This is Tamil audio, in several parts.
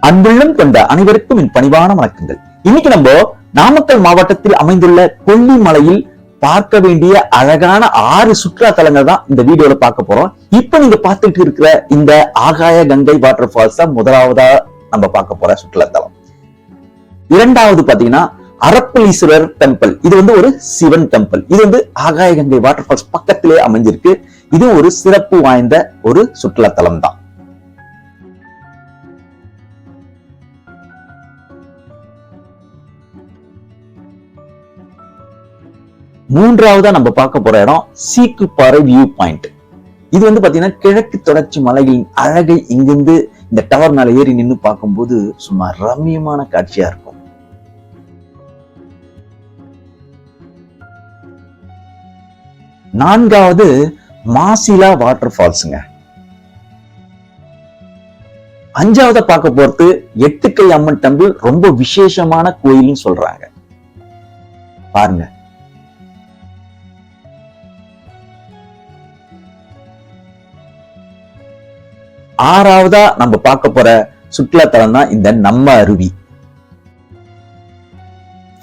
அன்புள்ளம் கொண்ட அனைவருக்கும் என் பணிவான வணக்கங்கள். இன்னைக்கு நம்ம நாமக்கல் மாவட்டத்தில் அமைந்துள்ள கொல்லிமலையில் பார்க்க வேண்டிய அழகான 6 சுற்றுலா தலங்கள் தான் இந்த வீடியோல பார்க்க போறோம். இப்ப நீங்க பார்த்துட்டு இருக்கிற இந்த ஆகாய கங்கை வாட்டர் ஃபால்ஸ் தான் முதலாவதா நம்ம பார்க்க போற சுற்றுலா தலம். இரண்டாவது பாத்தீங்கன்னா அரப்பளீஸ்வரர் டெம்பிள். இது ஒரு சிவன் டெம்பிள். இது ஆகாய கங்கை வாட்டர் ஃபால்ஸ் பக்கத்திலே அமைஞ்சிருக்கு. இது ஒரு சிறப்பு வாய்ந்த ஒரு சுற்றுலா தலம் தான். மூன்றாவதா நம்ம பார்க்க போற இடம் சீக்குப்பாறை வியூ பாயிண்ட். இது பாத்தீங்கன்னா கிழக்கு தொடர்ச்சி மலைகளின் அழகை இங்கிருந்து இந்த டவர் மேல ஏறி நின்று பார்க்கும்போது சும்மா ரம்மியமான காட்சியா இருக்கும். நான்காவது மாசிலா வாட்டர் ஃபால்ஸ்ங்க. அஞ்சாவத பார்க்க போறது எட்டுக்கை அம்மன் டெம்பிள். ரொம்ப விசேஷமான கோயில்னு சொல்றாங்க, பாருங்க. ஆறாவதா நம்ம பார்க்க போற சுற்றுலா தலம் தான் இந்த நம்ம அருவி.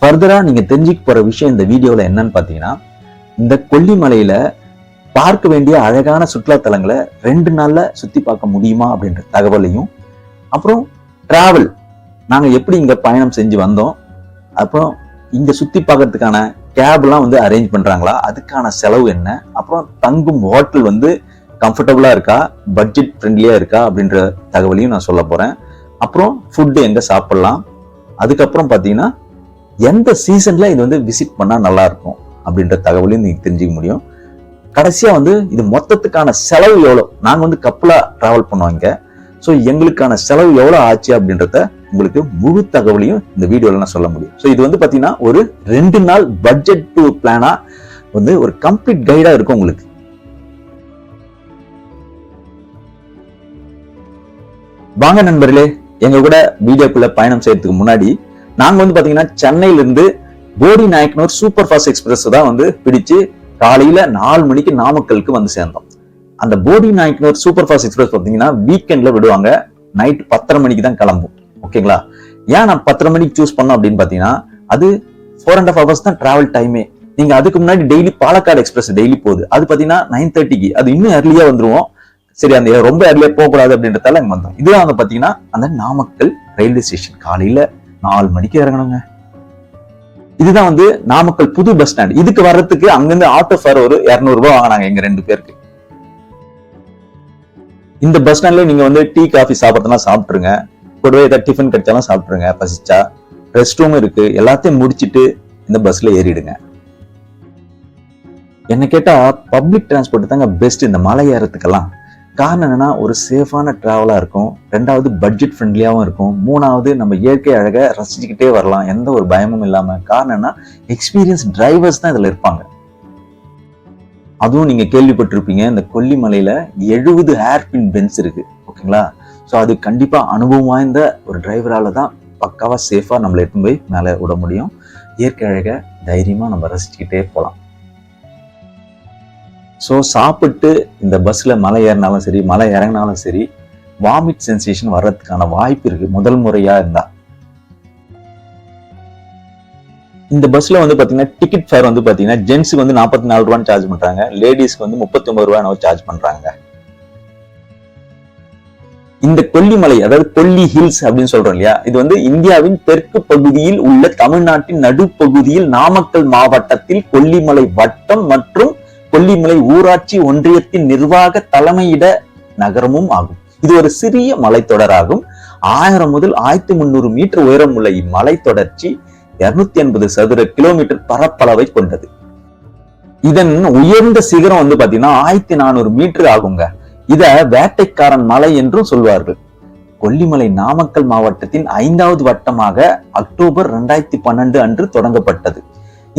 ஃபர்தரா நீங்க தெரிஞ்சுக்க போற விஷயம் இந்த வீடியோல என்னன்னு பாத்தீங்கன்னா, இந்த கொல்லிமலையில பார்க்க வேண்டிய அழகான சுற்றுலா தலங்களை 2 நாள்ல சுத்தி பார்க்க முடியுமா அப்படின்ற தகவலையும், அப்புறம் டிராவல் நாங்க எப்படி இங்க பயணம் செஞ்சு வந்தோம், அப்புறம் இங்க சுத்தி பார்க்கறதுக்கான கேப் எல்லாம் அரேஞ்ச் பண்றாங்களா, அதுக்கான செலவு என்ன, அப்புறம் தங்கும் ஹோட்டல் கம்ஃபர்டபுளா இருக்கா, பட்ஜெட் ஃப்ரெண்ட்லியா இருக்கா அப்படின்ற தகவலையும் நான் சொல்ல போறேன். அப்புறம் ஃபுட்டு எங்க சாப்பிடலாம், அதுக்கப்புறம் பாத்தீங்கன்னா எந்த சீசன்ல இது விசிட் பண்ணா நல்லா இருக்கும் அப்படின்ற தகவலையும் நீங்க தெரிஞ்சுக்க முடியும். கடைசியா இது மொத்தத்துக்கான செலவு எவ்வளவு, நாங்க கப்பலா டிராவல் பண்ணுவாங்க, ஸோ எங்களுக்கான செலவு எவ்வளவு ஆச்சு அப்படின்றத உங்களுக்கு முழு தகவலையும் இந்த வீடியோல நான் சொல்ல முடியும். ஸோ இது பாத்தீங்கன்னா ஒரு 2 நாள் பட்ஜெட் டூர் பிளானா ஒரு கம்ப்ளீட் கைடா இருக்கும் உங்களுக்கு. வாங்க நண்பர்களே, எங்க கூட வீடியோக்குள்ள பயணம் செய்யறதுக்கு முன்னாடி நாங்க பாத்தீங்கன்னா சென்னையில இருந்து போடி நாயக்கனூர் சூப்பர் ஃபாஸ்ட் எக்ஸ்பிரஸ் தான் பிடிச்சு காலையில 4 மணிக்கு நாமக்கலுக்கு சேர்ந்தோம். அந்த போடி நாயக்கனூர் சூப்பர் ஃபாஸ்ட் எக்ஸ்பிரஸ் பாத்தீங்கன்னா வீக்கெண்ட்ல விடுவாங்க, நைட் 10:30 மணிக்கு தான் கிளம்பும். ஓகேங்களா? ஏன் நான் 10:30 மணிக்கு சூஸ் பண்ணோம் அப்படின்னு பாத்தீங்கன்னா, அது 4.5 hours தான் டிராவல் டைமே. நீங்க அதுக்கு முன்னாடி டெய்லி பாலக்காடு எக்ஸ்பிரஸ் டெய்லி போகுது, அது பாத்தீங்கன்னா 9:30க்கு, அது இன்னும் ஏர்லியா வந்துருவோம். சரி, அந்த ரொம்ப ஏர்லியா போகக்கூடாது அப்படின்றதால இங்க வந்தோம். இதுதான் பாத்தீங்கன்னா அந்த நாமக்கல் ரயில்வே ஸ்டேஷன். காலையில 4 மணிக்கு இறங்கணுங்க. இதுதான் நாமக்கல் புது பஸ் ஸ்டாண்ட். இதுக்கு வர்றதுக்கு அங்கிருந்து ஆட்டோ ஃபேர் ஒரு 200 ரூபாய் வாங்கினாங்க எங்க 2 பேருக்கு. இந்த பஸ் ஸ்டாண்ட்ல நீங்க டீ காஃபி சாப்பிட்றதுனா சாப்பிட்டுருங்க, கூடவே ஏதாவது டிஃபன் கிடைச்சாலும் சாப்பிட்டுருங்க, பசிச்சா. ரெஸ்ட் ரூம் இருக்கு, எல்லாத்தையும் முடிச்சிட்டு இந்த பஸ்ல ஏறிடுங்க. என்ன கேட்டா பப்ளிக் டிரான்ஸ்போர்ட் தாங்க பெஸ்ட் இந்த மலை ஏறத்துக்கெல்லாம். காரணம் என்னன்னா, ஒரு சேஃபான டிராவலா இருக்கும், 2வது பட்ஜெட் ஃப்ரெண்ட்லியாவும் இருக்கும், 3வது நம்ம இயற்கை அழகை ரசிச்சுக்கிட்டே வரலாம் எந்த ஒரு பயமும் இல்லாம. காரணம் என்ன, எக்ஸ்பீரியன்ஸ் டிரைவர்ஸ் தான் இதுல இருப்பாங்க. அதுவும் நீங்க கேள்விப்பட்டிருப்பீங்க, இந்த கொல்லிமலையில 70 ஹேர்பின் பென்ஸ் இருக்கு. ஓகேங்களா? ஸோ அது கண்டிப்பா அனுபவம் வாய்ந்த ஒரு டிரைவரால தான் பக்காவா சேஃபா நம்மளை எடுத்து போய் மேல விட முடியும். இயற்கை அழகை தைரியமா நம்ம ரசிச்சுக்கிட்டே போகலாம். ஸோ சாப்பிட்டு இந்த பஸ்ல மலை ஏறினாலும் சரி, மலை இறங்கினாலும் சரி, வாமிட் சென்சேஷன் வர்றதுக்கான வாய்ப்பு இருக்கு முதல் முறையா இருந்தா. இந்த பஸ்ல பாத்தீங்கன்னா டிக்கெட் ஃபேர் பாத்தீங்கன்னா ஜென்ஸுக்கு 44 ரூபான்னு சார்ஜ் பண்றாங்க, லேடிஸ்க்கு 39 ரூபாய் சார்ஜ் பண்றாங்க. இந்த கொல்லிமலை, அதாவது கொல்லி ஹில்ஸ் அப்படின்னு சொல்றோம் இல்லையா, இது இந்தியாவின் தெற்கு பகுதியில் உள்ள தமிழ்நாட்டின் நடுப்பகுதியில் நாமக்கல் மாவட்டத்தில் கொல்லிமலை வட்டம் மற்றும் கொல்லிமலை ஊராட்சி ஒன்றியத்தின் நிர்வாக தலைமையிட நகரமும் ஆகும். இது ஒரு சிறிய மலைத்தொடராகும். 1000 முதல் 1300 மீட்டர் உயரம் உள்ள இம்மலை தொடர்ச்சி 280 சதுர கிலோமீட்டர் பரப்பளவை கொண்டது. இதன் உயர்ந்த சிகரம் பாத்தீங்கன்னா 1400 மீட்டர் ஆகுங்க. இத வேட்டைக்காரன் மலை என்றும் சொல்வார்கள். கொல்லிமலை நாமக்கல் மாவட்டத்தின் 5வது வட்டமாக அக்டோபர் 2012 அன்று தொடங்கப்பட்டது.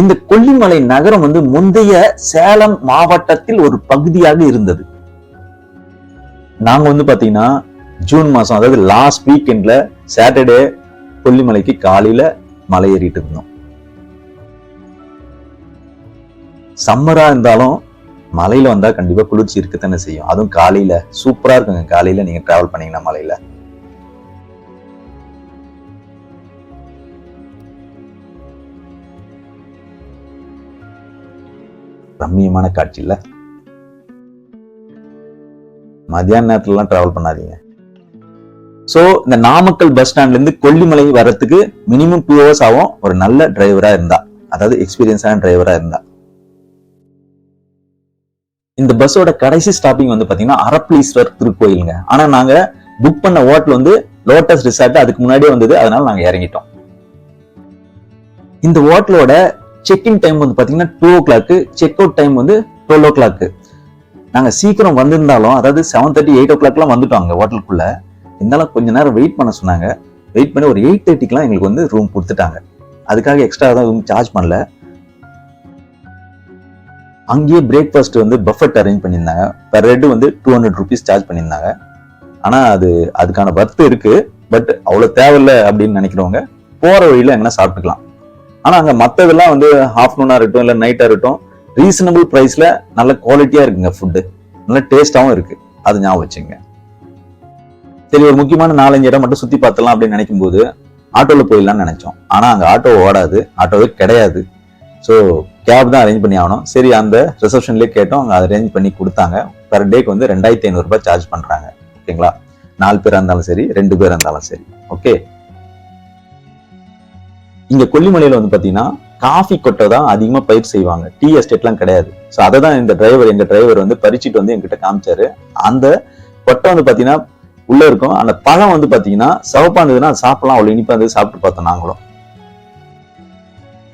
இந்த கொல்லிமலை நகரம் முந்தைய சேலம் மாவட்டத்தில் ஒரு பகுதியாக இருந்தது. நாங்க பாத்தீங்கன்னா ஜூன் மாசம், அதாவது லாஸ்ட் வீக்கெண்ட்ல சாட்டர்டே கொல்லிமலைக்கு காலையில மலை ஏறிட்டு இருந்தோம். சம்மரா இருந்தாலும் மலையில வந்தா கண்டிப்பா குளிர்ச்சி இருக்கத்தானே செய்யும். அதுவும் காலையில சூப்பரா இருக்குங்க. காலையில நீங்க டிராவல் பண்ணீங்கன்னா மலையில ரம்மியமான காட்சி இல்ல. மத்தியான நேரத்துலலாம் டிராவல் பண்ணாதீங்க. சோ இந்த நாமக்கல் பஸ் ஸ்டாண்ட்ல இருந்து கொல்லிமலை வர்றதுக்கு மினிமம் 2 hours ஆகும் ஒரு நல்ல டிரைவரா இருந்தா, அதாவது எக்ஸ்பீரியன்ஸான டிரைவரா இருந்தா. இந்த பஸ்ஸோட கடைசி ஸ்டாப்பிங் வந்து பாத்தீங்கன்னா அரப்பளீஸ்வரர் திருக்கோயிலுங்க. ஆனா நாங்க புக் பண்ண ஹோட்டல் வந்து லோட்டஸ் ரிசார்ட், அதுக்கு முன்னாடியே வந்தது, அதனால நாங்க இறங்கிட்டோம். இந்த ஹோட்டலோட செக்இன் டைம் வந்து பாத்தீங்கன்னா 2 o'clock, செக் அவுட் டைம் வந்து 12 o'clock. நாங்க சீக்கிரம் வந்திருந்தாலும், அதாவது 7:30 8 o'clockலாம் வந்துட்டோம் அங்க ஹோட்டலுக்குள்ள. இருந்தாலும் கொஞ்ச நேரம் வெயிட் பண்ண சொன்னாங்க. வெயிட் பண்ணி ஒரு 8:30க்குலாம் எங்களுக்கு வந்து ரூம் கொடுத்துட்டாங்க. அதுக்காக எக்ஸ்ட்ரா தான் ரூம் சார்ஜ் பண்ணல. அங்கேயே பிரேக்ஃபாஸ்ட் வந்து பஃபெட் அரேஞ்ச் பண்ணியிருந்தாங்க. பெர் ஹெட் வந்து 200 rupees சார்ஜ் பண்ணியிருந்தாங்க. ஆனா அதுக்கான வர்த் இருக்கு, பட் அவ்வளவு தேவையில்ல அப்படின்னு நினைக்கிறவங்க போற வழியில எங்கன்னா சாப்பிட்டுக்கலாம். ஆனா அங்க மத்ததெல்லாம் வந்து ஆஃப்டர்நூனா இருக்கட்டும் இல்ல நைட்டா இருக்கட்டும் ரீசனபிள் பிரைஸ்ல நல்ல குவாலிட்டியா இருக்குங்க. ஃபுட்டு நல்ல டேஸ்டாவும் இருக்கு, அது ஞாபகம் வச்சுங்க. சரி, ஒரு முக்கியமான 4-5 இடம் மட்டும் சுத்தி பார்த்தலாம் அப்படின்னு நினைக்கும் போது ஆட்டோல போயிடலாம்னு நினைச்சோம். ஆனா அங்க ஆட்டோ ஓடாது, ஆட்டோவே கிடையாது. ஸோ கேப் தான் அரேஞ்ச் பண்ணி ஆகணும். சரி, அந்த ரிசப்ஷன்லேயே கேட்டோம், அவங்க அரேஞ்ச் பண்ணி கொடுத்தாங்க. பெர் டேக்கு வந்து 2500 ரூபாய் சார்ஜ் பண்றாங்க. ஓகேங்களா, 4 பேரா இருந்தாலும் சரி, 2 பேரா இருந்தாலும் சரி. ஓகே, இங்க கொல்லிமலையில வந்து பாத்தீங்கன்னா காஃபி கொட்டை தான் அதிகமா பயிர் செய்வாங்க, டீ எஸ்டேட்லாம் கிடையாது. ஸோ அதை தான் எங்க டிரைவர் வந்து பறிச்சுட்டு வந்து எங்கிட்ட காமிச்சாரு. அந்த கொட்டை வந்து பாத்தீங்கன்னா உள்ள இருக்கும். அந்த பழம் வந்து பாத்தீங்கன்னா சிவப்பா இருந்ததுன்னா அது சாப்பிடலாம், அவ்வளவு இனிப்பா இருந்தது, சாப்பிட்டு பார்த்தோம் நாங்களும்.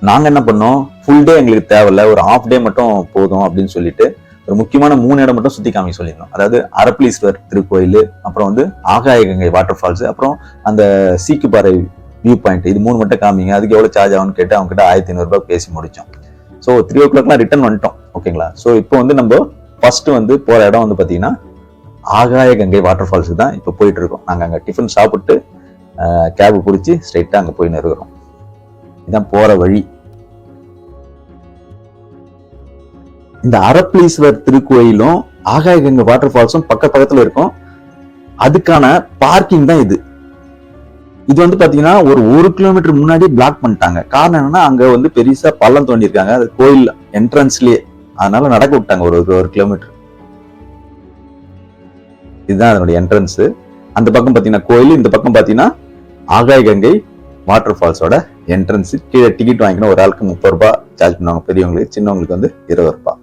நாங்க என்ன பண்ணோம், ஃபுல் டே எங்களுக்கு தேவையில்ல, ஒரு ஹாஃப் டே மட்டும் போதும் அப்படின்னு சொல்லிட்டு ஒரு முக்கியமான 3 இடம் மட்டும் சுத்தி காமிக்க சொல்லியிருந்தோம். அதாவது அரப்பளீஸ்வரர் திருக்கோயில், அப்புறம் வந்து ஆகாய கங்கை வாட்டர் ஃபால்ஸ், அப்புறம் அந்த சீக்குப்பாறை வியூ பாயிண்ட், இது 3 மட்டும் காமிங்க, அதுக்கு எவ்வளவு சார்ஜ் ஆகும்னு கேட்டு அவங்க கிட்ட 1500 ரூபாய் பேசி முடிச்சோம். ஸோ 3 o'clockலாம் ரிட்டர்ன் வந்துட்டோம். ஓகேங்களா, ஸோ இப்போ வந்து நம்ம ஃபர்ஸ்ட் வந்து போற இடம் வந்து பாத்தீங்கன்னா ஆகாய கங்கை வாட்டர் ஃபால்ஸ் தான் இப்போ போயிட்டு இருக்கோம். நாங்க அங்க டிஃபன் சாப்பிட்டு கேப் பிடிச்சி ஸ்ட்ரைட்டா அங்க போய் நிறுகிறோம். இதுதான் போற வழி. இந்த அரப்பளீஸ்வரர் திருக்கோயிலும் ஆகாய கங்கை வாட்டர் ஃபால்ஸும் பக்கத்துல இருக்கும். அதுக்கான பார்க்கிங் தான் இது. இது வந்து பாத்தீங்கன்னா ஒரு 1 கிலோமீட்டர் முன்னாடி பிளாக் பண்ணிட்டாங்க. காரணம் என்னன்னா அங்க வந்து பெருசா பள்ளம் தோண்டி இருக்காங்க, அது கோயில் என்ட்ரன்ஸ்லயே. அதனால நடக்க விட்டாங்க ஒரு கிலோமீட்டர். இதுதான் அதனுடைய என்ட்ரன்ஸ். அந்த பக்கம் பாத்தீங்கன்னா கோயில், இந்த பக்கம் பாத்தீங்கன்னா ஆகாய கங்கை வாட்டர் ஃபால்ஸோட என்ட்ரன்ஸ். கீழே டிக்கெட் வாங்கிக்கணும், ஒரு ஆளுக்கு 30 ரூபாய் சார்ஜ் பண்ணுவாங்க பெரியவங்களுக்கு, சின்னவங்களுக்கு வந்து 20 ரூபாய்.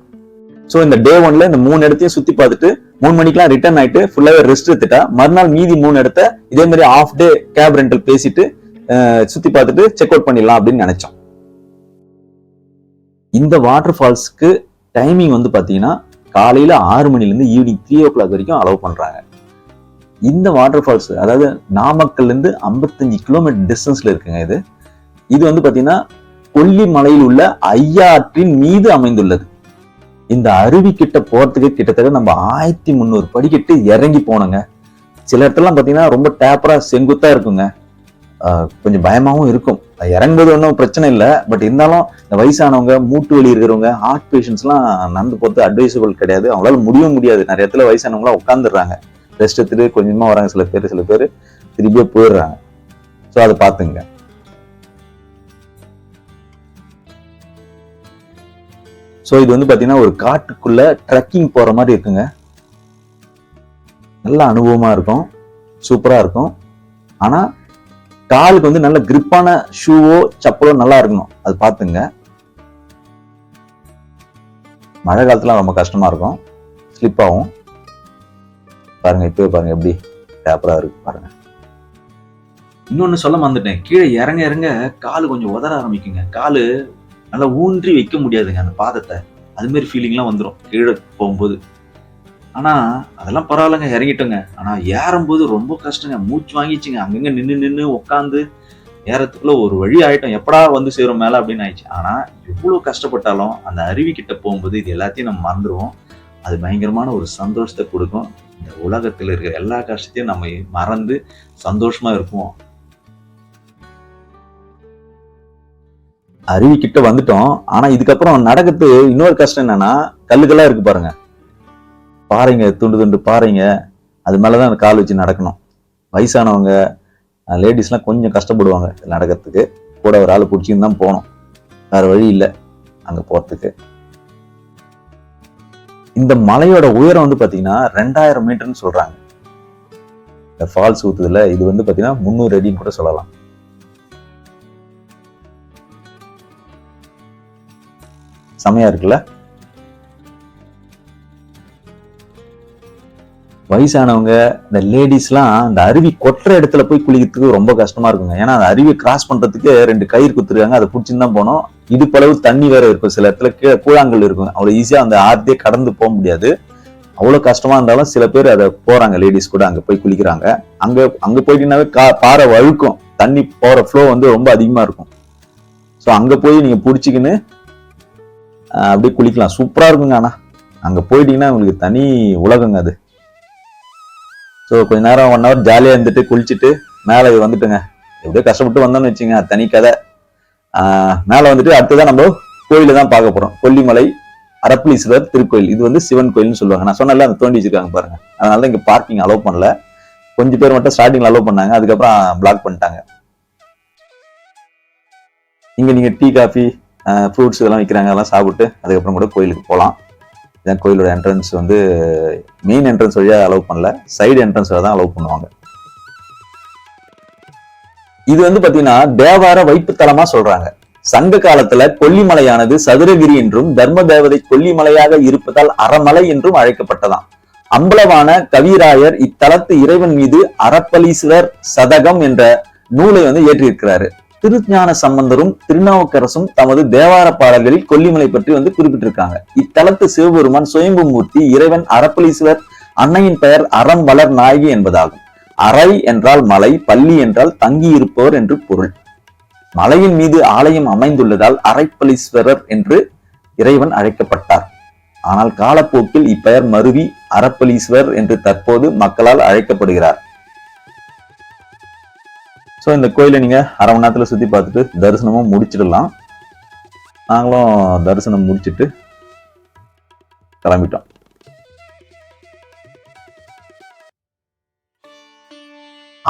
ஸோ இந்த டே 1ல இந்த 3 இடத்தையும் சுத்தி பார்த்துட்டு 3 மணிக்கெல்லாம் ரிட்டர்ன் ஆயிட்டு ஃபுல்லாவே ரெஸ்ட் எடுத்துட்டா மறுநாள் மீதி 3 இடத்த இதே மாதிரி ஆஃப் டே கேப் ரெண்டல் பேசிட்டு சுத்தி பார்த்துட்டு செக் அவுட் பண்ணிடலாம் அப்படின்னு நினைச்சோம். இந்த வாட்டர் ஃபால்ஸ்க்கு டைமிங் வந்து பாத்தீங்கன்னா காலையில 6 மணில இருந்து ஈவினிங் 3 o'clock வரைக்கும் அலோவ் பண்றாங்க. இந்த வாட்டர் ஃபால்ஸ் அதாவது நாமக்கல்ல இருந்து 55 கிலோமீட்டர் டிஸ்டன்ஸ்ல இருக்குங்க. இது வந்து பாத்தீங்கன்னா கொல்லிமலையில் உள்ள ஐயாற்றின் மீது அமைந்துள்ளது. இந்த அருவி கிட்ட போறதுக்கு கிட்டத்தட்ட நம்ம 1300 படிக்கட்டு இறங்கி போனோங்க. சில இடத்துலாம் பாத்தீங்கன்னா ரொம்ப டேப்பரா செங்குத்தா இருக்குங்க, கொஞ்சம் பயமாவும் இருக்கும். இறங்கும்போது ஒன்றும் பிரச்சனை இல்லை, பட் இருந்தாலும் இந்த வயசானவங்க, மூட்டு வலி இருக்கிறவங்க, ஹார்ட் பேஷண்ட்ஸ் எல்லாம் நடந்து போறது அட்வைசபிள் கிடையாது. அவங்களால முடியாது. நிறைய இடத்துல வயசானவங்களாம் உட்காந்துடுறாங்க, ரெஸ்ட் எடுத்துட்டு கொஞ்சமா வராங்க. சில பேர் திரும்பியே போயிடுறாங்க. ஸோ அதை பார்த்துங்க. ஸோ இது வந்து பாத்தீங்கன்னா ஒரு காட்டுக்குள்ள ட்ரெக்கிங் போற மாதிரி இருக்குங்க. நல்ல அனுபவமா இருக்கும், சூப்பரா இருக்கும். ஆனா காலுக்கு வந்து நல்ல கிரிப்பான ஷூவோ செப்பலோ நல்லா இருக்கணும், அது பாத்துங்க. மழை காலத்துல ரொம்ப கஷ்டமா இருக்கும், ஸ்லிப் ஆகும். பாருங்க, இப்பவே பாருங்க எப்படி டேப்பரா இருக்கு பாருங்க. இன்னொன்னு சொல்ல மறந்துட்டேன், கீழே இறங்க இறங்க காலு கொஞ்சம் உதற ஆரம்பிக்குங்க. காலு நல்லா ஊன்றி வைக்க முடியாதுங்க அந்த பாதத்தை. அது மாதிரி ஃபீலிங்லாம் வந்துடும் கீழே போகும்போது. ஆனா அதெல்லாம் பரவாயில்லைங்க, இறங்கிட்டோங்க. ஆனா ஏறும்போது ரொம்ப கஷ்டங்க, மூச்சு வாங்கிச்சுங்க. அங்கங்க நின்று உட்காந்து ஏறத்துக்குள்ள ஒரு வழி ஆயிட்டோம், எப்படா வந்து சேரும் மேல அப்படின்னு ஆயிடுச்சு. ஆனா எவ்வளவு கஷ்டப்பட்டாலும் அந்த அருவி கிட்ட போகும்போது இது எல்லாத்தையும் நம்ம மறந்துடுவோம். அது பயங்கரமான ஒரு சந்தோஷத்தை கொடுக்கும். இந்த உலகத்துல இருக்கிற எல்லா கஷ்டத்தையும் நம்ம மறந்து சந்தோஷமா இருப்போம். அருவி கிட்ட வந்துட்டோம். ஆனா இதுக்கப்புறம் நடக்கிறது இன்னொரு கஷ்டம் என்னன்னா, கல்லுக்கெல்லாம் இருக்கு பாருங்க, பாறைங்க, துண்டு பாறைங்க, அது மேலதான் அந்த கால் வச்சு நடக்கணும். வயசானவங்க, லேடிஸ்லாம் கொஞ்சம் கஷ்டப்படுவாங்க நடக்கிறதுக்கு. கூட ஒரு ஆள் பிடிச்சின்னு தான் போகணும், வேற வழி இல்லை அங்க போறதுக்கு. இந்த மலையோட உயரம் வந்து பாத்தீங்கன்னா 2000 மீட்டர்னு சொல்றாங்க. இந்த ஃபால்ஸ் ஊத்துதுல இது வந்து பாத்தீங்கன்னா 300 அடின்னு கூட சொல்லலாம். செமையா இருக்குல்ல? வயசானவங்க இந்த லேடிஸ்லாம் அந்த அருவி கொட்டுற இடத்துல போய் குளிக்கிறதுக்கு ரொம்ப கஷ்டமா இருக்குங்க. ஏன்னா அந்த அருவியை கிராஸ் பண்றதுக்கு 2 கயிறு குத்துருக்காங்க, அதை பிடிச்சின்னு தான் போனோம். இடுப்பளவு தண்ணி வேற இருக்கும், சில இடத்துல கூழாங்கல் இருக்கும், அவ்வளவு ஈஸியா அந்த ஆர்த்தியே கடந்து போக முடியாது. அவ்வளவு கஷ்டமா இருந்தாலும் சில பேர் அதை போறாங்க, லேடிஸ் கூட அங்க போய் குளிக்கிறாங்க. அங்க போயிட்டீங்கன்னாவே பாறை வழுக்கும், தண்ணி போற ஃப்ளோ வந்து ரொம்ப அதிகமா இருக்கும். ஸோ அங்க போய் நீங்க பிடிச்சிக்கின்னு அப்படியே குளிக்கலாம், சூப்பரா இருக்குங்க. ஆனா அங்க போயிட்டீங்கன்னா உங்களுக்கு தனி உலகங்க அது. ஸோ கொஞ்ச நேரம் 1 hour ஜாலியாக இருந்துட்டு குளிச்சுட்டு மேலே வந்துட்டுங்க. எப்படியோ கஷ்டப்பட்டு வந்தோம்னு வச்சுங்க, தனி கதை. மேலே வந்துட்டு அடுத்ததான் நம்ம கோயில தான் பார்க்க போறோம். கொல்லிமலை அரப்பளீஸ்வரர் திருக்கோயில். இது வந்து சிவன் கோயில்னு சொல்லுவாங்க. நான் சொன்னல அந்த தோண்டி வச்சிருக்காங்க பாருங்க. அதனால இங்க பார்க்கிங் அலோவ் பண்ணல. கொஞ்சம் பேர் மட்டும் ஸ்டார்டிங்ல அலோவ் பண்ணாங்க, அதுக்கப்புறம் பிளாக் பண்ணிட்டாங்க. இங்க நீங்க டீ காஃபி ஃப்ரூட்ஸ் இதெல்லாம் விற்கிறாங்க, அதெல்லாம் சாப்பிட்டு அதுக்கப்புறம் கூட கோயிலுக்கு போகலாம். இதான் கோயிலோட என்ட்ரன்ஸ். வந்து மெயின் என்ட்ரன்ஸ் வழியா அலோவ் பண்ணல, சைடு என்ட்ரன்ஸ் தான் அலோவ் பண்ணுவாங்க. இது வந்து பாத்தீங்கன்னா தேவார வைப்புத்தலமா சொல்றாங்க. சங்க காலத்துல கொல்லிமலையானது சதுரகிரி என்றும் தர்ம தேவதை கொல்லிமலையாக இருப்பதால் அறமலை என்றும் அழைக்கப்பட்டதாம். அம்பலவான கவிராயர் இத்தலத்து இறைவன் மீது அரப்பளீஸ்வர் சதகம் என்ற நூலை வந்து ஏற்றிருக்கிறாரு. திருஞான சம்பந்தரும் திருநாவுக்கரசும் தமது தேவார பாடல்களில் கொல்லிமலை பற்றி வந்து குறிப்பிட்டிருக்காங்க. இத்தலத்து சிவபெருமான் சுயம்பு மூர்த்தி, இறைவன் அரப்பளீஸ்வர், அன்னையின் பெயர் அறம் வளர் நாயகி என்பதாகும். அறை என்றால் மலை, பள்ளி என்றால் தங்கி இருப்பவர் என்று பொருள். மலையின் மீது ஆலயம் அமைந்துள்ளதால் அரைப்பளீஸ்வரர் என்று இறைவன் அழைக்கப்பட்டார். ஆனால் காலப்போக்கில் இப்பெயர் மருவி அரப்பளீஸ்வர் என்று தற்போது மக்களால் அழைக்கப்படுகிறார். ஸோ இந்த கோயிலை நீங்க அரை மணி நேரத்துல சுத்தி பார்த்துட்டு தரிசனமும் முடிச்சிடலாம். நாங்களும் தரிசனம் முடிச்சுட்டு கிளம்பிட்டோம்.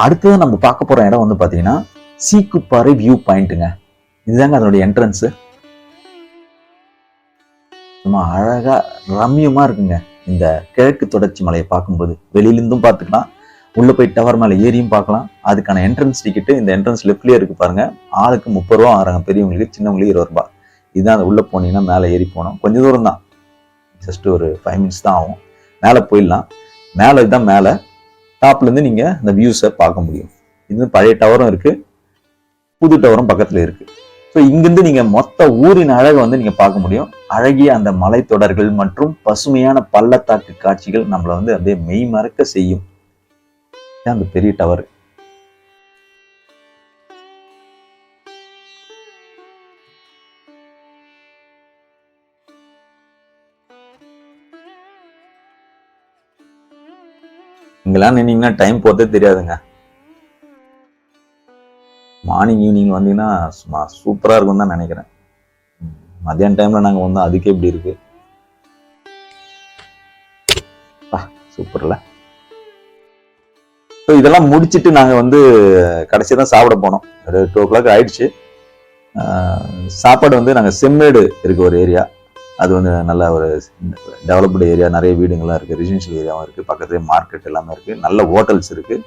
அடுத்தது நம்ம பார்க்க போற இடம் வந்து பாத்தீங்கன்னா சீக்குப்பாறை வியூ பாயிண்ட்டுங்க. இதுதாங்க அதனுடைய என்ட்ரன்ஸ். சும்மா அழகா ரம்யமா இருக்குங்க. இந்த கிழக்கு தொடர்ச்சி மலையை பார்க்கும்போது வெளியிலிருந்தும் பார்த்துக்கலாம், உள்ள போய் டவர் மேல ஏறியும் பார்க்கலாம். அதுக்கான என்ட்ரன்ஸ் டிக்கெட் இந்த என்ட்ரன்ஸ் லெஃப்ட்லயே இருக்கு பாருங்க. ஆளுக்கு 30 ரூபா ஆறாங்க, பெரியவங்களுக்கு, சின்னவங்களுக்கு 20 ரூபாய். இதுதான் அது. உள்ள போனீங்கன்னா மேலே ஏறி போனோம், கொஞ்சம் தூரம் தான், ஜஸ்ட் ஒரு 5 minutes தான் ஆகும். மேலே போயிடலாம். மேலே இதுதான் மேலே. டாப்ல இருந்து நீங்க இந்த வியூஸை பார்க்க முடியும். இது பழைய டவரும் இருக்கு, புது டவரும் பக்கத்துல இருக்கு. ஸோ இங்கிருந்து நீங்க மொத்த ஊரின் அழகை வந்து நீங்க பார்க்க முடியும். அழகிய அந்த மலைத்தொடர்கள் மற்றும் பசுமையான பள்ளத்தாக்கு காட்சிகள் நம்மளை வந்து அப்படியே மெய் மறக்க செய்யும். அந்த பெரிய டவர். இங்கெல்லாம் நின்னீங்கன்னா டைம் போறதே தெரியாதுங்க. மார்னிங் ஈவினிங் வந்தீங்கன்னா சும்மா சூப்பரா இருக்கும் தான் நினைக்கிறேன். மத்தியான டைம்ல நாங்க வந்தோம், அதுக்கே இப்படி இருக்கு. சூப்பர்ல. ஸோ இதெல்லாம் முடிச்சுட்டு நாங்கள் வந்து கடைசி தான் சாப்பிட போனோம். ஒரு 2 o'clock ஆயிடுச்சு. சாப்பாடு வந்து நாங்கள் செம்மேடு இருக்க ஒரு ஏரியா, அது வந்து நல்ல ஒரு டெவலப்டு ஏரியா, நிறைய வீடுங்கள்லாம் இருக்குது, ரெசிடென்ஷியல் ஏரியாவும் இருக்குது, பக்கத்துலேயே மார்க்கெட் எல்லாமே இருக்குது, நல்ல ஹோட்டல்ஸ் இருக்குது,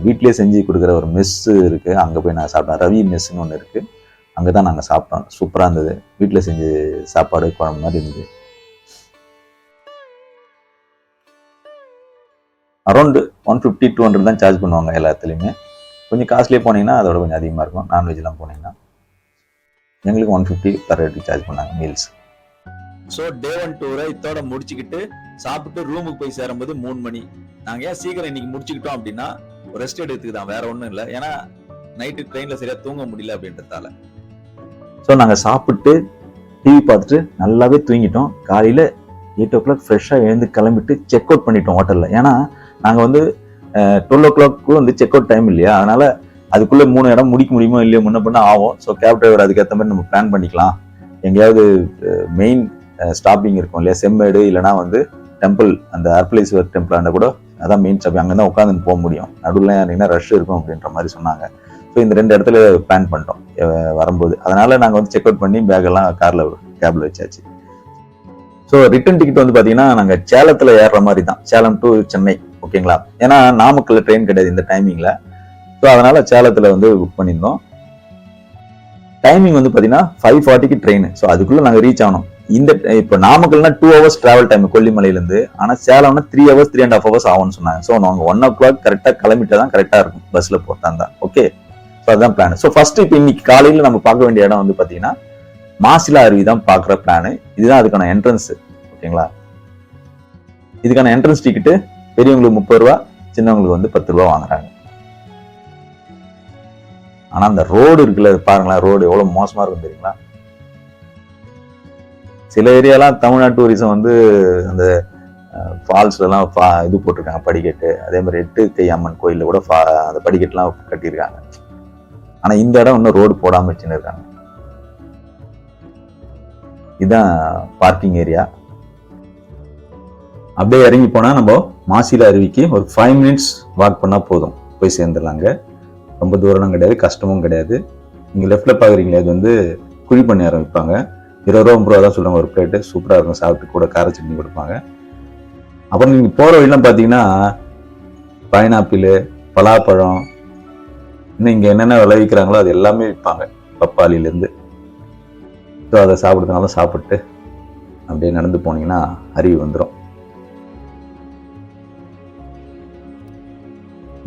வீட்லேயே செஞ்சு கொடுக்குற ஒரு மெஸ்ஸு இருக்குது. அங்கே போய் நாங்கள் சாப்பிட்டோம். ரவி மெஸ்ஸுன்னு ஒன்று இருக்குது, அங்கே தான் நாங்கள் சாப்பிட்டோம். சூப்பராக இருந்தது. வீட்டில் செஞ்சு சாப்பாடு குழம்பு மாதிரி இருந்தது. அரௌண்ட் 150-200 தான் சார்ஜ் பண்ணுவாங்க எல்லாத்துலேயுமே. கொஞ்சம் காஸ்ட்லியே போனீங்கன்னா அதோட கொஞ்சம் அதிகமாக இருக்கும். நான்வெஜ்லாம் போனீங்கன்னா எங்களுக்கு 150 பர் ஹெட் சார்ஜ் பண்ணாங்க மீல்ஸ். ஸோ டே 1 டூரை இதோட முடிச்சுக்கிட்டு சாப்பிட்டு ரூமுக்கு போய் சேரும்போது 3 மணி. நாங்கள் ஏன் சீக்கிரம் இன்னைக்கு முடிச்சுக்கிட்டோம் அப்படின்னா ரெஸ்ட் எடுத்துக்கு தான், வேற ஒன்றும் இல்லை. ஏன்னா நைட்டு ட்ரெயினில் சரியாக தூங்க முடியல அப்படின்றதால. ஸோ நாங்கள் சாப்பிட்டு டிவி பார்த்துட்டு நல்லாவே தூங்கிட்டோம். காலையில் 8 o'clock ஃப்ரெஷ்ஷாக எழுந்து கிளம்பிட்டு செக் அவுட் பண்ணிட்டோம் ஹோட்டலில். ஏன்னா நாங்கள் வந்து 12 o'clock வந்து செக் அவுட் டைம் இல்லையா, அதனால அதுக்குள்ளே 3 இடம் முடிக்க முடியுமோ இல்லையோ முன்ன பண்ண ஆகும். ஸோ கேப் டிரைவர் அதுக்கேற்ற மாதிரி நம்ம பிளான் பண்ணிக்கலாம். எங்கேயாவது மெயின் ஸ்டாப்பிங் இருக்கும் இல்லையா, செம்மேடு இல்லைனா வந்து டெம்பிள், அந்த அரப்பளீஸ்வரர் டெம்பிள் அந்த கூட அதான் மெயின் ஸ்டாப்பிங், அங்கே தான் உட்காந்து போக முடியும். நடுவில் யாருன்னா ரஷ் இருக்கும் அப்படின்ற மாதிரி சொன்னாங்க. ஸோ இந்த 2 இடத்துல பிளான் பண்ணிட்டோம் வரும்போது. அதனால நாங்கள் வந்து செக் அவுட் பண்ணி பேக்கெல்லாம் கேப்ல வச்சாச்சு. ஸோ ரிட்டர்ன் டிக்கெட் வந்து பாத்தீங்கன்னா நாங்க சேலத்துல ஏறுற மாதிரி தான், சேலம் டு சென்னை. ஓகேங்களா, ஏன்னா நாமக்கல்ல ட்ரெயின் கிடையாது இந்த டைமிங்ல. ஸோ அதனால சேலத்துல வந்து புக் பண்ணியிருந்தோம். டைமிங் வந்து பாத்தீங்கன்னா 5:40க்கு ட்ரெயின். ஸோ அதுக்குள்ள நாங்க ரீச் ஆகணும். இந்த இப்போ நாமக்கல்னா 2 hours டிராவல் டைம் கொல்லிமலையில இருந்து. ஆனா சேலம்னா 3 hours 3.5 hours ஆகும்னு சொன்னாங்க. ஸோ நாங்க 1 o'clock கரெக்டா கிளம்பிட்டா தான் கரெக்டா இருக்கும் பஸ்ல போட்டா தான். ஓகே, ஸோ அதுதான் பிளான். ஸோ ஃபர்ஸ்ட் இப்போ இன்னைக்கு காலையில நம்ம பார்க்க வேண்டிய இடம் வந்து பாத்தீங்கன்னா மாசிலா அருவி தான் பாக்குற பிளான். இதுதான் அதுக்கான என்ட்ரன்ஸ். ஓகேங்களா, இதுக்கான என்ட்ரன்ஸ் டிக்கெட் பெரியவங்களுக்கு 30 ரூபா, சின்னவங்களுக்கு வந்து 10 ரூபா வாங்குறாங்க. ஆனா அந்த ரோடு இருக்குல்ல பாருங்களேன், ரோடு எவ்வளவு மோசமா இருக்கும் தெரியுங்களா. சில ஏரியாலாம் தமிழ்நாடு டூரிசம் வந்து அந்த ஃபால்ஸ்ல எல்லாம் இது போட்டிருக்காங்க படிக்கட்டு. அதே மாதிரி 8 கை அம்மன் கோயில்ல கூட அந்த படிக்கட்டுலாம் கட்டியிருக்காங்க. ஆனா இந்த இடம் இன்னும் ரோடு போடாம வச்சுன்னு இருக்காங்க. இதுதான் பார்க்கிங் ஏரியா. அப்படியே இறங்கி போனா நம்ம மாசிலா அருவிக்கு ஒரு 5 minutes வாக் பண்ணா போதும், போய் சேர்ந்துடலாங்க. ரொம்ப தூரம் கிடையாது, கஷ்டமும் கிடையாது. நீங்க லெஃப்ட்ல பாக்குறீங்களா, இது வந்து குழி பண்ணி ஆரம்பிப்பாங்க. 20 ரூபா 30 ரூபா தான் சொல்லுவாங்க ஒரு பிளேட்டு. சூப்பரா இருக்கும், சாப்பிட்டு கூட கார சட்னி கொடுப்பாங்க. அப்புறம் நீங்க போற வழியெல்லாம் பாத்தீங்கன்னா பைனாப்பிள், பலாப்பழம், இன்னும் இங்க என்னென்ன விளைவிக்கிறாங்களோ அது எல்லாமே விற்பாங்க பப்பாளில இருந்து. ஸோ அதை சாப்பிடுறதுனால சாப்பிட்டு அப்படியே நடந்து போனீங்கன்னா அருவி வந்துடும்.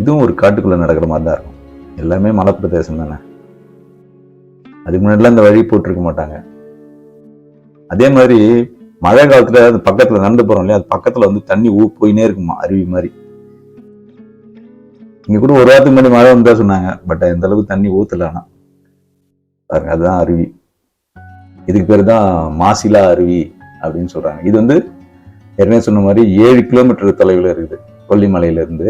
இதுவும் ஒரு காட்டுக்குள்ள நடக்கிற மாதிரி தான் இருக்கும். எல்லாமே மலை பிரதேசம் தானே. அதுக்கு முன்னாடிலாம் இந்த வழி போட்டிருக்க மாட்டாங்க. அதே மாதிரி மழை காலத்துல அது பக்கத்துல நடந்து போறோம் இல்லையா, அது பக்கத்துல வந்து தண்ணி போயினே இருக்குமா, அருவி மாதிரி. இங்க கூட ஒரு வாரத்துக்கு முன்னாடி மழை வந்தா சொன்னாங்க, பட் எந்த அளவுக்கு தண்ணி ஊத்தல. ஆனா பாருங்க, அதுதான் அருவி. இதுக்கு பேரு தான் மாசிலா அருவி அப்படின்னு சொல்றாங்க. இது வந்து ஏற்கனவே சொன்ன மாதிரி 7 கிலோமீட்டர் தொலைவில் இருக்குது கொல்லிமலையில இருந்து.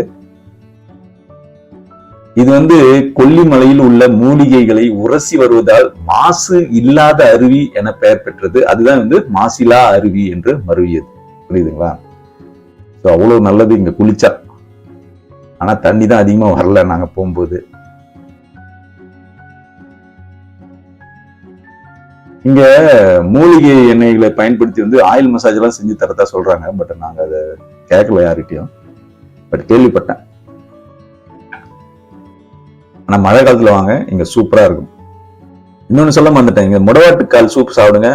இது வந்து கொல்லிமலையில் உள்ள மூலிகைகளை உரசி வருவதால் மாசு இல்லாத அருவி என பெயர் பெற்றது. அதுதான் வந்து மாசிலா அருவி என்று மருவியது. புரியுதுங்களா? ஸோ அவ்வளவு நல்லது இங்க குளிச்சா. ஆனா தண்ணி தான் அதிகமா வரல நாங்க போகும்போது. இங்க மூலிகை எண்ணெய்களை பயன்படுத்தி வந்து ஆயில் மசாஜ் எல்லாம் செஞ்சு தரதா சொல்றாங்க. பட் நாங்க அதை கேட்கல யார்கிட்டயும், பட் கேள்விப்பட்டேன். ஆனா மழை காலத்துல வாங்க, இங்க சூப்பரா இருக்கும். இன்னொன்னு சொல்ல மறந்துட்டேன், இங்க முடவாட்டுக்கால் சூப் சாப்பிடுங்க,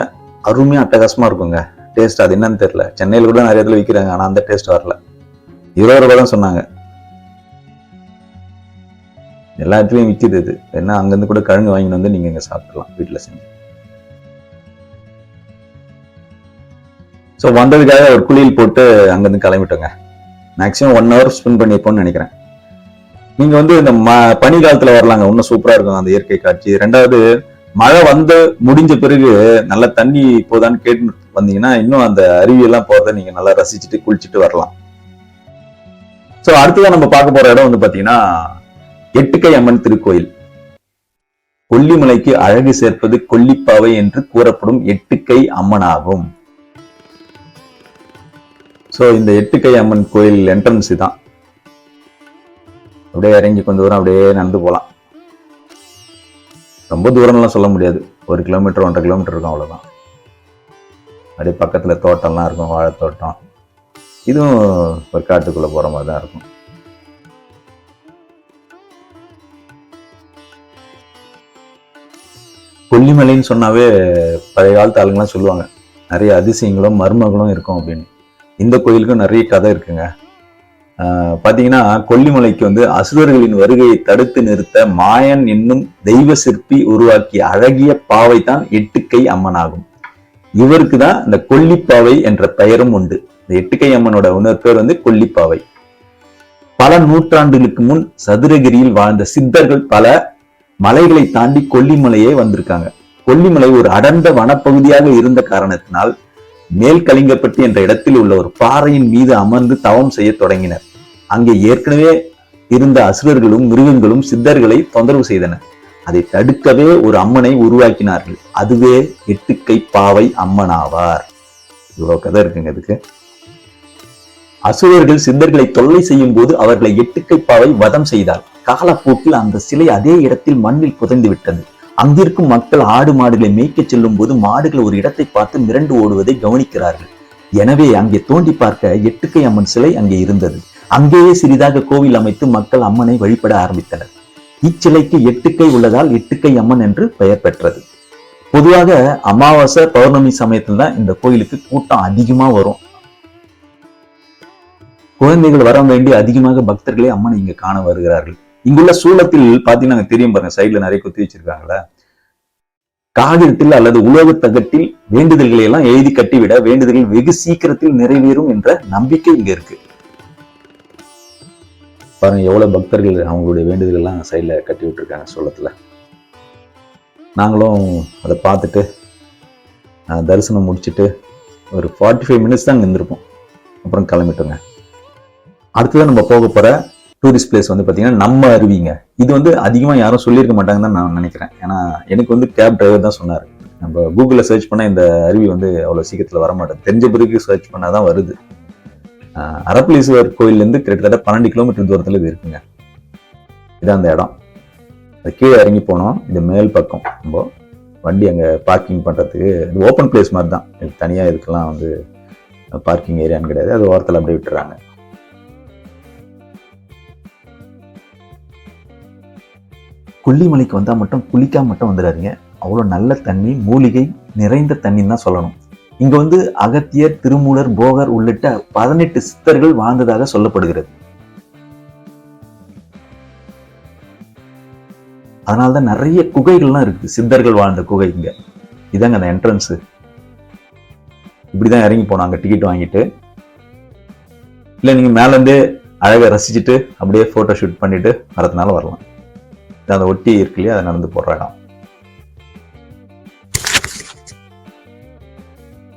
அருமையா அட்டகாசமா இருக்குங்க. டேஸ்ட் அது என்னன்னு தெரியல. சென்னையில கூட நிறைய இடத்துல விற்கிறாங்க, ஆனா அந்த டேஸ்ட் வரல. 20 ரூபாய் தான் சொன்னாங்க. எல்லா இடத்துலயும் விற்கிது இது. என்ன அங்கிருந்து கூட கிழங்கு வாங்கிட்டு வந்து நீங்க இங்க சாப்பிடலாம் வீட்டுல செஞ்சு. ஸோ வந்ததுக்காக ஒரு குளியல் போட்டு அங்கிருந்து கிளம்பிட்டோங்க. மேக்சிமம் 1 hour ஸ்பெண்ட் பண்ணிப்போம்னு நினைக்கிறேன். நீங்க வந்து இந்த பனி காலத்துல வரலாங்க, இன்னும் சூப்பரா இருக்கும் அந்த இயற்கை காட்சி. 2வது மழை வந்து முடிஞ்ச பிறகு நல்ல தண்ணி போதான்னு கேட்டு வந்தீங்கன்னா இன்னும் அந்த அருவியெல்லாம் போறதை நீங்க நல்லா ரசிச்சுட்டு குளிச்சுட்டு வரலாம். ஸோ அடுத்ததான் நம்ம பார்க்க போற இடம் வந்து பாத்தீங்கன்னா 8 கை அம்மன் திருக்கோயில். கொல்லிமலைக்கு அழகு சேர்ப்பது கொல்லிப்பாவை என்று கூறப்படும் 8 கை அம்மனாகும். ஸோ இந்த 8 கை அம்மன் கோயில் என்ட்ரன்ஸ் தான். அப்படியே இறங்கி கொஞ்சம் தூரம் அப்படியே நடந்து போகலாம். ரொம்ப தூரம்லாம் சொல்ல முடியாது, 1 கிலோமீட்டர் 1.5 கிலோமீட்டர் இருக்கும், அவ்வளோதான். அப்படியே பக்கத்துல தோட்டம்லாம் இருக்கும், வாழைத்தோட்டம். இதுவும் ஒரு காட்டுக்குள்ள போற மாதிரி தான் இருக்கும். கொல்லிமலைன்னு சொன்னாவே பழைய காலத்து ஆளுங்கெல்லாம் சொல்லுவாங்க நிறைய அதிசயங்களும் மர்மங்களும் இருக்கும் அப்படின்னு. இந்த கோயிலுக்கும் நிறைய கதை இருக்குங்க. பாத்தீங்கன்னா கொல்லிமலைக்கு வந்து அசுரர்களின் வருகையை தடுத்து நிறுத்த மாயன் என்னும் தெய்வ சிற்பி உருவாக்கிய அழகிய பாவை தான் 8 கை அம்மன் ஆகும். இவருக்கு தான் இந்த கொல்லிப்பாவை என்ற பெயரும் உண்டு. இந்த 8 கை அம்மனோட இன்னொரு பேர் வந்து கொல்லிப்பாவை. பல நூற்றாண்டுகளுக்கு முன் சதுரகிரியில் வாழ்ந்த சித்தர்கள் பல மலைகளை தாண்டி கொல்லிமலையே வந்திருக்காங்க. கொல்லிமலை ஒரு அடர்ந்த வனப்பகுதியாக இருந்த காரணத்தினால் மேல்கலிங்கப்பட்டி என்ற இடத்தில் உள்ள ஒரு பாறையின் மீது அமர்ந்து தவம் செய்ய தொடங்கினர். அங்கே ஏற்கனவே இருந்த அசுரர்களும் மிருகங்களும் சித்தர்களை தொந்தரவு செய்தனர். அதை தடுக்கவே ஒரு அம்மனை உருவாக்கினார்கள். அதுவே 8 கை பாவை அம்மன் ஆவார். இவ்வளவு கதை இருக்குங்க இதுக்கு. அசுரர்கள் சித்தர்களை தொல்லை செய்யும் போது அவர்களை 8 கை பாவை வதம் செய்தார். காலப்போக்கில் அந்த சிலை அதே இடத்தில் மண்ணில் புதைந்து விட்டது. அங்கிருக்கும் மக்கள் ஆடு மாடுகளை மேய்க்க செல்லும் போது மாடுகள் ஒரு இடத்தை பார்த்து மிரண்டு ஓடுவதை கவனிக்கிறார்கள். எனவே அங்கே தோண்டி பார்க்க எட்டுக்கை அம்மன் சிலை அங்கே இருந்தது. அங்கேயே சிறிதாக கோவில் அமைத்து மக்கள் அம்மனை வழிபட ஆரம்பித்தனர். இச்சிலைக்கு 8 கை உள்ளதால் 8 கை அம்மன் என்று பெயர் பெற்றது. பொதுவாக அமாவாசை பௌர்ணமி சமயத்துல தான் இந்த கோயிலுக்கு கூட்டம் அதிகமா வரும். குழந்தைகள் வர வேண்டி அதிகமாக பக்தர்களே அம்மனை இங்க காண வருகிறார்கள். இங்குள்ள சூளத்தில் பாத்தீங்கன்னா தெரியும் பாருங்க, சைடுல நிறைய குத்தி வச்சிருக்காங்களா. காகிதத்தில் அல்லது உலோக தகட்டில் வேண்டுதல்களை எல்லாம் எழுதி கட்டிவிட வேண்டுதல்கள் வெகு சீக்கிரத்தில் நிறைவேறும் என்ற நம்பிக்கை இங்க இருக்கு. பாருங்க எவ்வளவு பக்தர்கள் அவங்களுடைய வேண்டுதல் எல்லாம் சைட்ல கட்டி விட்டுருக்காங்க சூளத்துல. நாங்களும் அதை பார்த்துட்டு தரிசனம் முடிச்சுட்டு ஒரு 45 மினிட்ஸ் தான் இருந்திருப்போம். அப்புறம் கிளம்பிட்டோங்க. அடுத்ததான் நம்ம போக போற டூரிஸ்ட் பிளேஸ் வந்து பாத்தீங்கன்னா நம்ம அருவிங்க. இது வந்து அதிகமா யாரும் சொல்லியிருக்க மாட்டாங்கன்னு தான் நான் நினைக்கிறேன். ஏன்னா எனக்கு வந்து கேப் டிரைவர் தான் சொன்னாரு. நம்ம கூகுள்ல சர்ச் பண்ணா இந்த அருவி வந்து அவ்வளவு சீக்கிரத்துல வர மாட்டேன், தெரிஞ்ச பிறகு சர்ச் பண்ணாதான் வருது. அரப்பளீஸ்வரர் கோயில்ல இருந்து கிட்டத்தட்ட 12 கிலோமீட்டர் தூரத்துல இது இருக்குங்க. இதான் அந்த இடம். கீழே இறங்கி போனோம். இது மேல் பக்கம் நம்ம வண்டி அங்க பார்க்கிங் பண்றதுக்கு இது ஓப்பன் பிளேஸ் மாதிரி தான். தனியா இதுக்கெல்லாம் வந்து பார்க்கிங் ஏரியான்னு கிடையாது. அது ஓரத்தில் அப்படியே விட்டுறாங்க. கொல்லிமலைக்கு வந்தா மட்டும் குளிக்காம மட்டும் வந்துடாதீங்க. அவ்வளவு நல்ல தண்ணி, மூலிகை நிறைந்த தண்ணின்னு தான் சொல்லணும். இங்க வந்து அகத்தியர், திருமூலர், போகர் உள்ளிட்ட 18 சித்தர்கள் வாழ்ந்ததாக சொல்லப்படுகிறது. அதனால்தான் நிறைய குகைகள்லாம் இருக்கு, சித்தர்கள் வாழ்ந்த குகை. இங்க இதாங்க அந்த என்ட்ரன்ஸ். இப்படிதான் இறங்கி போனாங்க டிக்கெட் வாங்கிட்டு. இல்ல நீங்க மேல இருந்தே அழகா ரசிச்சுட்டு அப்படியே போட்டோ ஷூட் பண்ணிட்டு வரதுனால வரலாம். அந்த ஒட்டி இருக்கு இல்லையா, அதை நடந்து போடுற இடம்.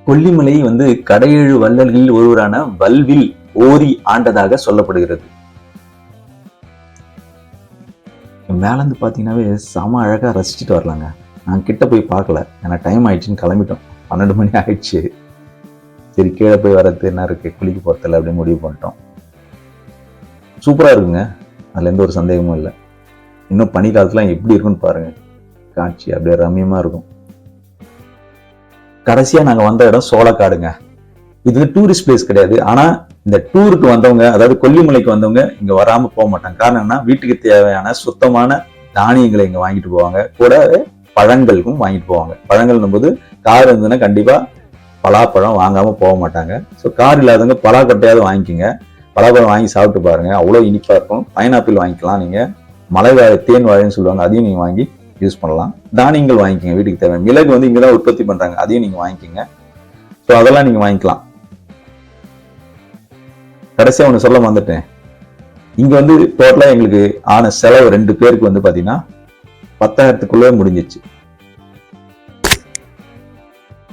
கொல்லிமலை வந்து கடையேழு வள்ளல்களில் ஒருவரான வல்வில் ஓரி ஆண்டதாக சொல்லப்படுகிறது. மேலேருந்து பார்த்தீங்கன்னாவே செம அழகாக ரசிச்சுட்டு வரலாங்க. நான் கிட்ட போய் பார்க்கல, ஏன்னா டைம் ஆயிடுச்சுன்னு கிளம்பிட்டோம். 12 மணி ஆயிடுச்சு. சரி கீழே போய் வர்றது என்ன இருக்கு, குளிக்க போகிறதில்ல அப்படின்னு முடிவு பண்ணிட்டோம். சூப்பராக இருக்குங்க, அதில் எந்த ஒரு சந்தேகமும் இல்லை. இன்னும் பனி காலத்துலாம் எப்படி இருக்குன்னு பாருங்க, காட்சி அப்படியே ரம்யமாக இருக்கும். கடைசியாக நாங்கள் வந்த இடம் சோளக்காடுங்க. இது டூரிஸ்ட் பிளேஸ் கிடையாது. ஆனால் இந்த டூருக்கு வந்தவங்க, அதாவது கொல்லிமலைக்கு வந்தவங்க இங்க வராம போக மாட்டாங்க. காரணம் என்ன, வீட்டுக்கு தேவையான சுத்தமான தானியங்களை இங்க வாங்கிட்டு போவாங்க. கூட பழங்களுக்கும் வாங்கிட்டு போவாங்க. பழங்கள்னும் போது கார் இருந்ததுன்னா கண்டிப்பா பலாப்பழம் வாங்காம போக மாட்டாங்க. ஸோ கார் இல்லாதவங்க பலாக்கொட்டையாவது வாங்கிக்கோங்க. பலாப்பழம் வாங்கி சாப்பிட்டு பாருங்க, அவ்வளோ இனிப்பா இருக்கும். பைனாப்பிள் வாங்கிக்கலாம். நீங்க மலை வாழை, தேன் வாழைன்னு சொல்லுவாங்க, அதையும் நீங்க வாங்கி யூஸ் பண்ணலாம். தானியங்கள் வாங்கிக்கோங்க, வீட்டுக்கு தேவை. மிளகு வந்து இங்கதான் உற்பத்தி பண்றாங்க, அதையும் நீங்க வாங்கிக்கோங்க. ஸோ அதெல்லாம் நீங்க வாங்கிக்கலாம். கடைசியா ஒண்ணு சொல்ல வந்துட்டேன். இங்க வந்து டோட்டலா எங்களுக்கு ஆன செலவு 2 பேருக்கு வந்து பாத்தீங்கன்னா 10,000க்குள்ளே முடிஞ்சிச்சு.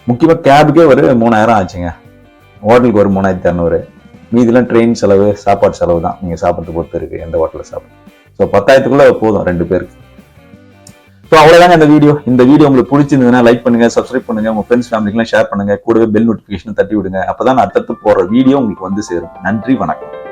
முக்கியமா கேபுக்கே ஒரு 3,000 ஆச்சுங்க. ஹோட்டலுக்கு ஒரு 3,200. மீதிலாம் ட்ரெயின் செலவு, சாப்பாடு செலவு தான். நீங்க சாப்பிட்றது பொறுத்து இருக்கு எந்த ஹோட்டலில் சாப்பிடும். ஸோ 10,000க்குள்ள போதும் 2 பேருக்கு. ஸோ அவ்வளவுதாங்க இந்த வீடியோ. இந்த வீடியோ உங்களுக்கு பிடிச்சிருந்ததுன்னா லைக் பண்ணுங்க, சப்ஸ்கிரைப் பண்ணுங்க, உங்க ஃப்ரெண்ட்ஸ் ஃபேமிலிக்கெல்லாம் ஷேர் பண்ணுங்க. கூடவே பெல் நோட்டிபிகேஷன் தட்டி விடுங்க. அப்பதான் அடுத்தடுத்து போற வீடியோ உங்களுக்கு வந்து சேரும். நன்றி, வணக்கம்.